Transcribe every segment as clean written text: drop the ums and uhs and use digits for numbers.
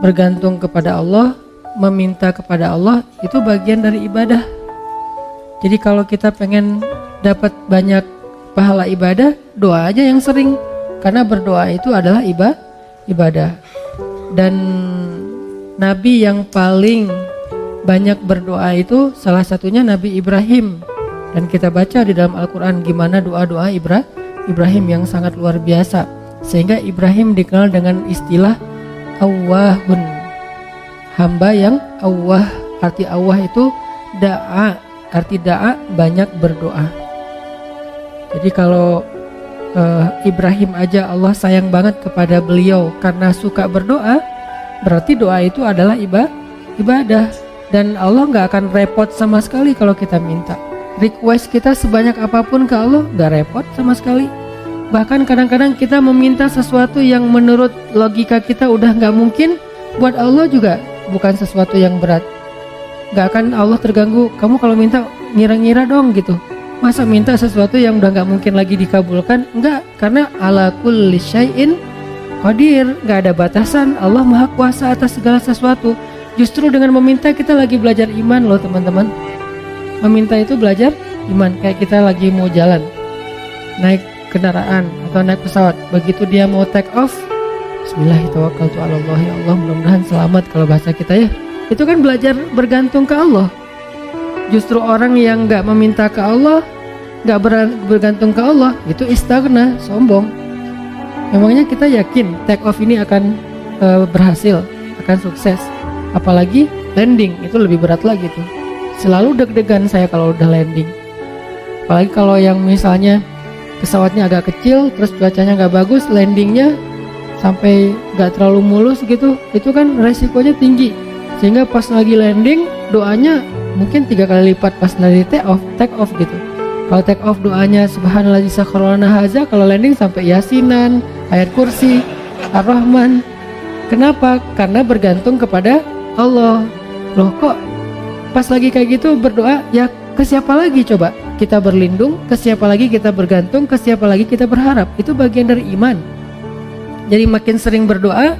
bergantung kepada Allah, meminta kepada Allah, itu bagian dari ibadah. Jadi kalau kita pengen dapat banyak pahala ibadah, doa aja yang sering, karena berdoa itu adalah ibadah. Dan Nabi yang paling banyak berdoa itu salah satunya Nabi Ibrahim. Dan kita baca di dalam Al-Quran gimana doa-doa Ibrahim yang sangat luar biasa. Sehingga Ibrahim dikenal dengan istilah Awwahun, hamba yang awwah. Arti awwah itu da'a, arti da'a banyak berdoa. Jadi kalau Ibrahim aja Allah sayang banget kepada beliau karena suka berdoa, berarti doa itu adalah ibadah. Dan Allah gak akan repot sama sekali kalau kita minta. Request kita sebanyak apapun ke Allah gak repot sama sekali. Bahkan kadang-kadang kita meminta sesuatu yang menurut logika kita udah gak mungkin, buat Allah juga bukan sesuatu yang berat. Gak akan Allah terganggu, kamu kalau minta ngira-ngira dong gitu. Masa minta sesuatu yang udah gak mungkin lagi dikabulkan? Enggak, karena ala kulli syai'in qadir, gak ada batasan. Allah maha kuasa atas segala sesuatu. Justru dengan meminta kita lagi belajar iman loh teman-teman. Meminta itu belajar iman. Kayak kita lagi mau jalan, naik kendaraan atau naik pesawat, begitu dia mau take off, Bismillahirrahmanirrahim, ya Allah mudah-mudahan selamat kalau bahasa kita ya. Itu kan belajar bergantung ke Allah. Justru orang yang gak meminta ke Allah, gak bergantung ke Allah, itu istaghna, sombong. Memangnya kita yakin take off ini akan berhasil, akan sukses? Apalagi landing, itu lebih berat lagi tuh. Selalu deg-degan saya kalau udah landing. Apalagi kalau yang misalnya pesawatnya agak kecil, terus cuacanya gak bagus, landingnya sampai gak terlalu mulus gitu, itu kan resikonya tinggi. Sehingga pas lagi landing, doanya mungkin 3 kali lipat pas dari take off gitu. Kalau take off doanya subhanallah sakharana haza, kalau landing sampai yasinan, ayat kursi, ar-rahman. Kenapa? Karena bergantung kepada Allah. Loh kok pas lagi kayak gitu berdoa, ya ke siapa lagi coba kita berlindung, ke siapa lagi kita bergantung, ke siapa lagi kita berharap. Itu bagian dari iman. Jadi makin sering berdoa,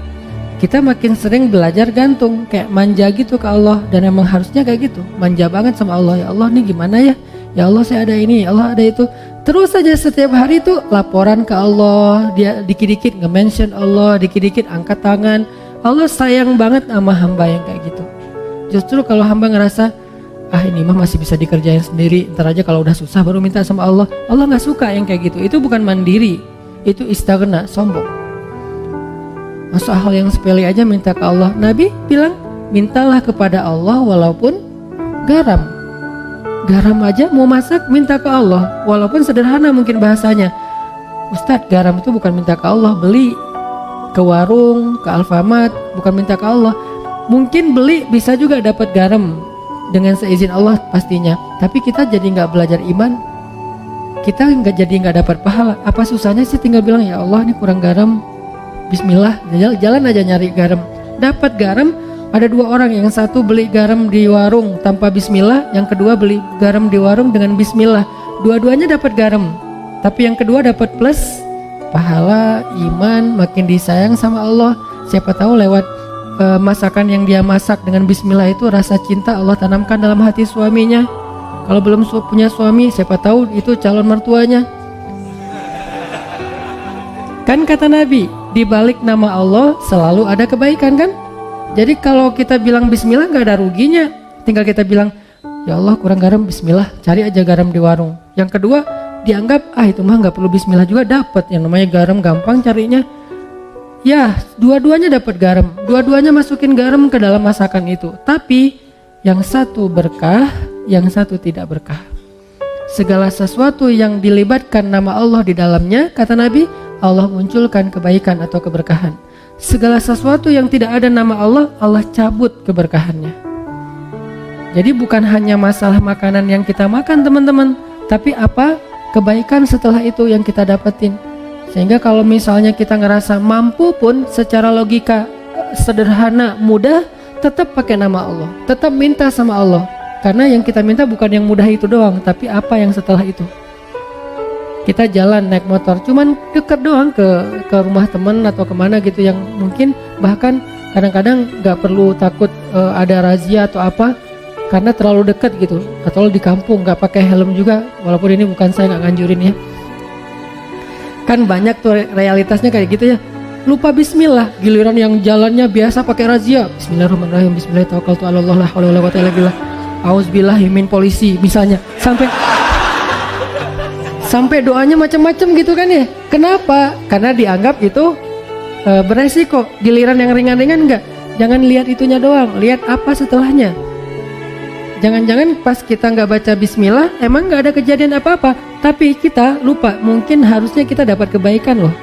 kita makin sering belajar gantung, kayak manja gitu ke Allah. Dan emang harusnya kayak gitu, manja banget sama Allah. Ya Allah nih gimana ya, ya Allah saya ada ini, ya Allah ada itu. Terus saja setiap hari tuh laporan ke Allah. Dia dikit-dikit nge-mention Allah, dikit-dikit angkat tangan. Allah sayang banget sama hamba yang kayak gitu. Justru kalau hamba ngerasa ini mah masih bisa dikerjain sendiri, ntar aja kalau udah susah baru minta sama Allah, Allah gak suka yang kayak gitu. Itu bukan mandiri, itu istaghna, sombong. Masuk hal yang sepele aja minta ke Allah. Nabi bilang mintalah kepada Allah walaupun garam. Garam aja mau masak minta ke Allah, walaupun sederhana mungkin bahasanya. Ustadz, garam itu bukan minta ke Allah, beli ke warung, ke Alfamart, bukan minta ke Allah. Mungkin beli bisa juga dapat garam dengan seizin Allah pastinya. Tapi kita jadi nggak belajar iman, kita nggak dapat pahala. Apa susahnya sih tinggal bilang ya Allah ini kurang garam, Bismillah, jalan aja nyari garam. Dapat garam. Ada 2 orang, yang satu beli garam di warung tanpa bismillah, yang kedua beli garam di warung dengan bismillah. Dua-duanya dapat garam, tapi yang kedua dapat plus pahala, iman, makin disayang sama Allah. Siapa tahu lewat masakan yang dia masak dengan bismillah itu rasa cinta Allah tanamkan dalam hati suaminya. Kalau belum punya suami, siapa tahu itu calon mertuanya. Kan kata Nabi, di balik nama Allah selalu ada kebaikan kan? Jadi kalau kita bilang bismillah gak ada ruginya. Tinggal kita bilang, ya Allah kurang garam, bismillah, cari aja garam di warung. Yang kedua, dianggap itu mah gak perlu bismillah juga dapat. Yang namanya garam gampang carinya. Ya, dua-duanya dapat garam. Dua-duanya masukin garam ke dalam masakan itu. Tapi yang satu berkah, yang satu tidak berkah. Segala sesuatu yang dilibatkan nama Allah di dalamnya, kata Nabi, Allah munculkan kebaikan atau keberkahan. Segala sesuatu yang tidak ada nama Allah, Allah cabut keberkahannya. Jadi bukan hanya masalah makanan yang kita makan teman-teman, tapi apa kebaikan setelah itu yang kita dapetin. Sehingga kalau misalnya kita ngerasa mampu pun secara logika sederhana, mudah, tetap pakai nama Allah, tetap minta sama Allah. Karena yang kita minta bukan yang mudah itu doang, tapi apa yang setelah itu. Kita jalan naik motor, cuman deket doang ke rumah teman atau kemana gitu yang mungkin bahkan kadang-kadang nggak perlu takut ada razia atau apa, karena terlalu dekat gitu, atau di kampung nggak pakai helm juga, walaupun ini bukan saya nggak nganjurin ya. Kan banyak tuh realitasnya kayak gitu ya, lupa bismillah, giliran yang jalannya biasa pakai razia, bismillahirrahmanirrahim, bismillahirrahmanirrahim, la haula wala quwwata illa billah, auzubillahi min polisi misalnya, sampai doanya macam-macam gitu kan ya. Kenapa? Karena dianggap itu beresiko. Giliran yang ringan-ringan enggak. Jangan lihat itunya doang, lihat apa setelahnya. Jangan-jangan pas kita nggak baca bismillah, emang nggak ada kejadian apa-apa, tapi kita lupa, mungkin harusnya kita dapat kebaikan loh.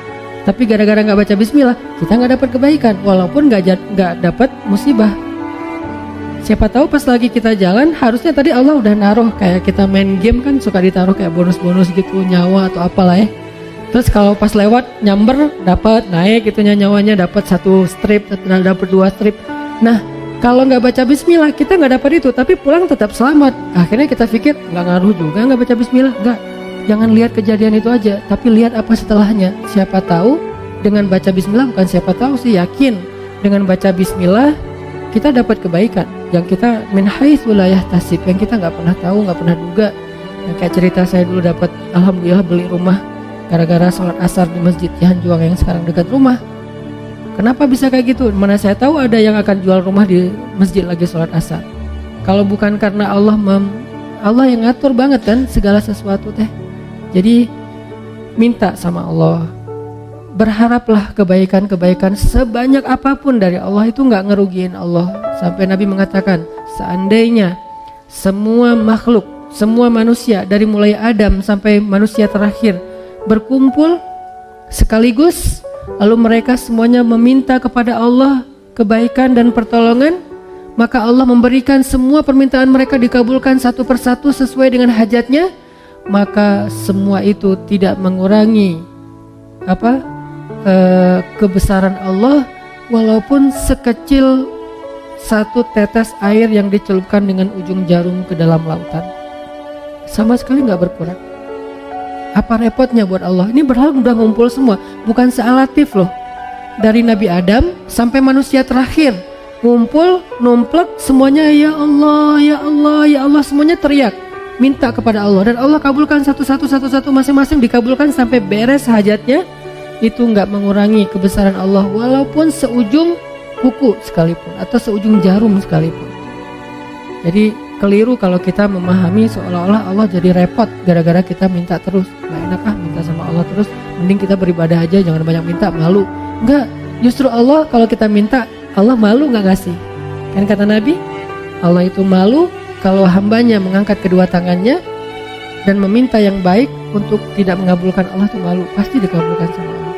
Tapi gara-gara nggak baca bismillah, kita nggak dapat kebaikan, walaupun nggak dapat musibah. Siapa tahu pas lagi kita jalan, harusnya tadi Allah udah naruh, kayak kita main game kan suka ditaruh kayak bonus-bonus gitu, nyawa atau apalah ya. Terus kalau pas lewat nyamber dapat naik gitu nyawanya, dapat 1 strip, dapat 2 strip. Nah, kalau nggak baca bismillah kita nggak dapat itu, tapi pulang tetap selamat. Akhirnya kita pikir nggak ngaruh juga nggak baca bismillah. Nggak, jangan lihat kejadian itu aja, tapi lihat apa setelahnya. Siapa tahu dengan baca bismillah, bukan siapa tahu sih, yakin dengan baca bismillah kita dapat kebaikan yang kita min haitsu la yahtasib, yang kita nggak pernah tahu, nggak pernah duga. Yang kayak cerita saya dulu dapat, alhamdulillah beli rumah gara-gara sholat asar di masjid Cihan Juang yang sekarang dekat rumah. Kenapa bisa kayak gitu? Mana saya tahu ada yang akan jual rumah di masjid lagi sholat asar. Kalau bukan karena Allah yang ngatur banget kan segala sesuatu teh. Jadi minta sama Allah, berharaplah kebaikan-kebaikan sebanyak apapun dari Allah, itu nggak ngerugiin Allah. Sampai Nabi mengatakan, seandainya semua makhluk, semua manusia dari mulai Adam sampai manusia terakhir berkumpul sekaligus, lalu mereka semuanya meminta kepada Allah kebaikan dan pertolongan, maka Allah memberikan semua permintaan mereka dikabulkan satu persatu sesuai dengan hajatnya, maka semua itu tidak mengurangi kebesaran Allah, walaupun sekecil 1 tetes air yang dicelupkan dengan ujung jarum ke dalam lautan, sama sekali nggak berkurang. Apa repotnya buat Allah? Ini berhala udah ngumpul semua, bukan sealatif loh. Dari Nabi Adam sampai manusia terakhir ngumpul, numplek semuanya, ya Allah, ya Allah, ya Allah, semuanya teriak minta kepada Allah, dan Allah kabulkan satu-satu masing-masing dikabulkan sampai beres hajatnya. Itu nggak mengurangi kebesaran Allah walaupun seujung kuku sekalipun atau seujung jarum sekalipun. Jadi keliru kalau kita memahami seolah-olah Allah jadi repot gara-gara kita minta terus. Nggak enak minta sama Allah terus, mending kita beribadah aja, jangan banyak minta, malu. Enggak, justru Allah kalau kita minta, Allah malu nggak ngasih. Kan kata Nabi, Allah itu malu kalau hambanya mengangkat kedua tangannya dan meminta yang baik untuk tidak mengabulkan Allah, itu malu, pasti dikabulkan sama Allah.